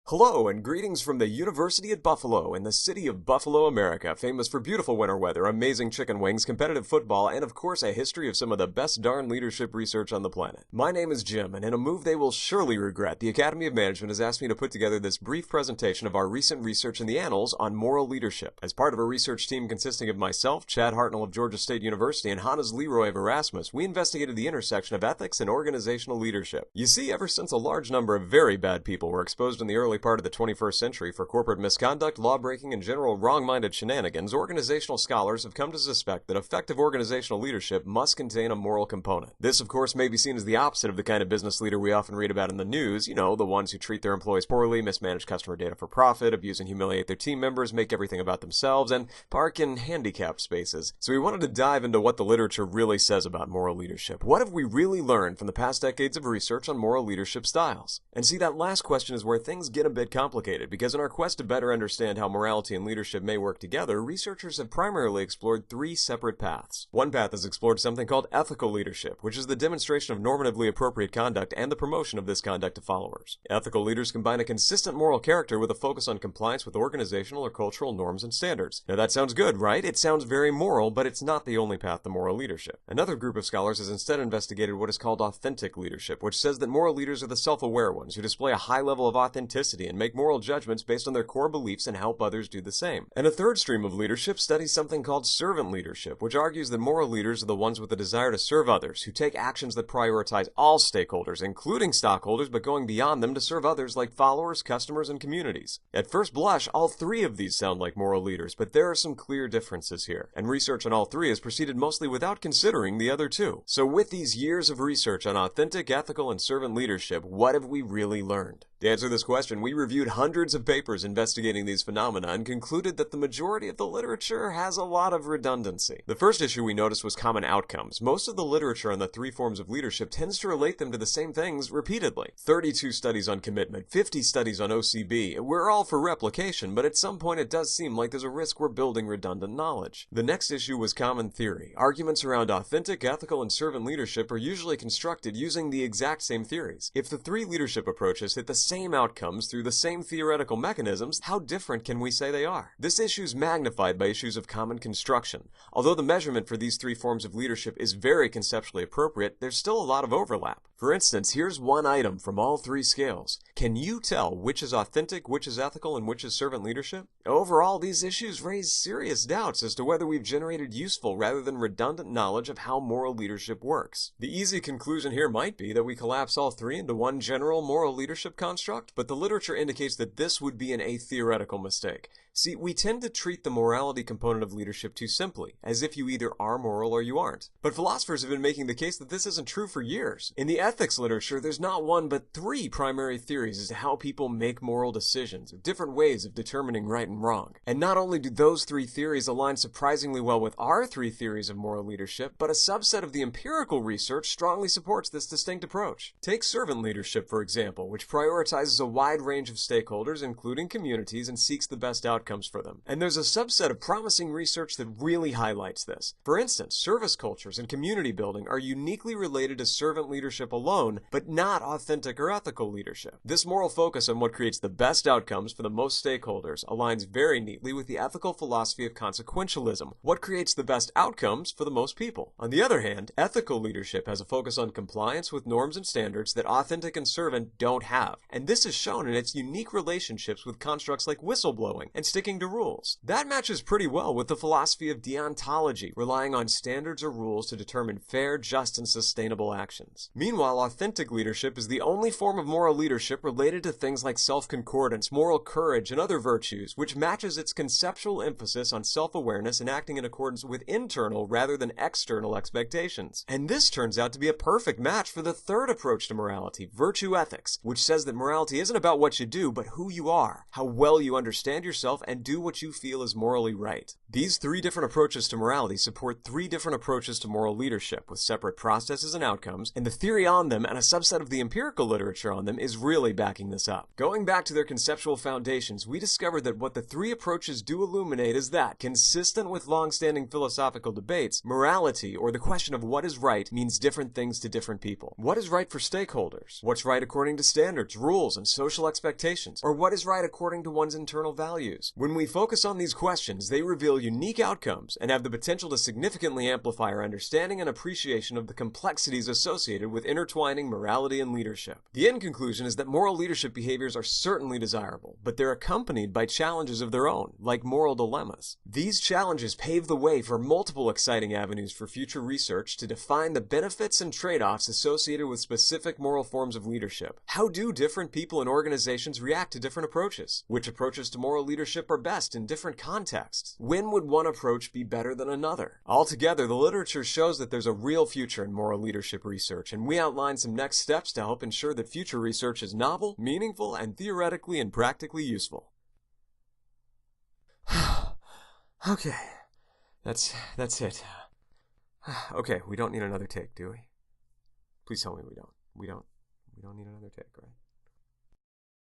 Hello and greetings from the University at Buffalo in the city of Buffalo, America, famous for beautiful winter weather, amazing chicken wings, competitive football, and of course a history of some of the best darn leadership research on the planet. My name is Jim, and in a move they will surely regret, the Academy of Management has asked me to put together this brief presentation of our recent research in the annals on moral leadership. As part of a research team consisting of myself, Chad Hartnell of Georgia State University, and Hannes Leroy of Erasmus, we investigated the intersection of ethics and organizational leadership. You see, ever since a large number of very bad people were exposed in the early part of the 21st century for corporate misconduct, lawbreaking, and general wrong-minded shenanigans, organizational scholars have come to suspect that effective organizational leadership must contain a moral component. This, of course, may be seen as the opposite of the kind of business leader we often read about in the news, the ones who treat their employees poorly, mismanage customer data for profit, abuse and humiliate their team members, make everything about themselves, and park in handicapped spaces. So we wanted to dive into what the literature really says about moral leadership. What have we really learned from the past decades of research on moral leadership styles? And see, that last question is where things get a bit complicated, because in our quest to better understand how morality and leadership may work together, researchers have primarily explored three separate paths. One path has explored something called ethical leadership, which is the demonstration of normatively appropriate conduct and the promotion of this conduct to followers. Ethical leaders combine a consistent moral character with a focus on compliance with organizational or cultural norms and standards. Now that sounds good, right? It sounds very moral, but it's not the only path to moral leadership. Another group of scholars has instead investigated what is called authentic leadership, which says that moral leaders are the self-aware ones who display a high level of authenticity and make moral judgments based on their core beliefs and help others do the same. And a third stream of leadership studies something called servant leadership, which argues that moral leaders are the ones with the desire to serve others, who take actions that prioritize all stakeholders, including stockholders, but going beyond them to serve others like followers, customers, and communities. At first blush, all three of these sound like moral leaders, but there are some clear differences here, and research on all three has proceeded mostly without considering the other two. So with these years of research on authentic, ethical, and servant leadership, what have we really learned? To answer this question, we reviewed hundreds of papers investigating these phenomena and concluded that the majority of the literature has a lot of redundancy. The first issue we noticed was common outcomes. Most of the literature on the three forms of leadership tends to relate them to the same things repeatedly. 32 studies on commitment, 50 studies on OCB. We're all for replication, but at some point it does seem like there's a risk we're building redundant knowledge. The next issue was common theory. Arguments around authentic, ethical, and servant leadership are usually constructed using the exact same theories. If the three leadership approaches hit the same outcomes through the same theoretical mechanisms, how different can we say they are? This issue is magnified by issues of common construction. Although the measurement for these three forms of leadership is very conceptually appropriate, there's still a lot of overlap. For instance, here's one item from all three scales. Can you tell which is authentic, which is ethical, and which is servant leadership? Overall, these issues raise serious doubts as to whether we've generated useful rather than redundant knowledge of how moral leadership works. The easy conclusion here might be that we collapse all three into one general moral leadership construct, but the literature indicates that this would be an atheoretical mistake. See, we tend to treat the morality component of leadership too simply, as if you either are moral or you aren't. But philosophers have been making the case that this isn't true for years. In the ethics literature, there's not one but three primary theories as to how people make moral decisions, or different ways of determining right and wrong. And not only do those three theories align surprisingly well with our three theories of moral leadership, but a subset of the empirical research strongly supports this distinct approach. Take servant leadership, for example, which prioritizes a wide range of stakeholders, including communities, and seeks the best outcomes for them. And there's a subset of promising research that really highlights this. For instance, service cultures and community building are uniquely related to servant leadership alone, but not authentic or ethical leadership. This moral focus on what creates the best outcomes for the most stakeholders aligns very neatly with the ethical philosophy of consequentialism, what creates the best outcomes for the most people. On the other hand, ethical leadership has a focus on compliance with norms and standards that authentic and servant don't have, and this is shown in its unique relationships with constructs like whistleblowing and sticking to rules. That matches pretty well with the philosophy of deontology, relying on standards or rules to determine fair, just, and sustainable actions. Meanwhile, authentic leadership is the only form of moral leadership related to things like self-concordance, moral courage, and other virtues, which matches its conceptual emphasis on self-awareness and acting in accordance with internal rather than external expectations. And this turns out to be a perfect match for the third approach to morality, virtue ethics, which says that morality isn't about what you do, but who you are, how well you understand yourself, and do what you feel is morally right. These three different approaches to morality support three different approaches to moral leadership, with separate processes and outcomes, and the theory on them and a subset of the empirical literature on them is really backing this up. Going back to their conceptual foundations, we discovered that what the three approaches do illuminate is that, consistent with long-standing philosophical debates, morality, or the question of what is right, means different things to different people. What is right for stakeholders? What's right according to standards, rules, and social expectations? Or what is right according to one's internal values? When we focus on these questions, they reveal unique outcomes and have the potential to significantly amplify our understanding and appreciation of the complexities associated with intertwining morality and leadership. The end conclusion is that moral leadership behaviors are certainly desirable, but they're accompanied by challenges of their own, like moral dilemmas. These challenges pave the way for multiple exciting avenues for future research to define the benefits and trade-offs associated with specific moral forms of leadership. How do different people and organizations react to different approaches? Which approaches to moral leadership are best in different contexts? When would one approach be better than another? Altogether, the literature shows that there's a real future in moral leadership research, and we outline some next steps to help ensure that future research is novel, meaningful, and theoretically and practically useful. Okay, that's it. Okay, we don't need another take, do we? Please tell me we don't. We don't need another take, right?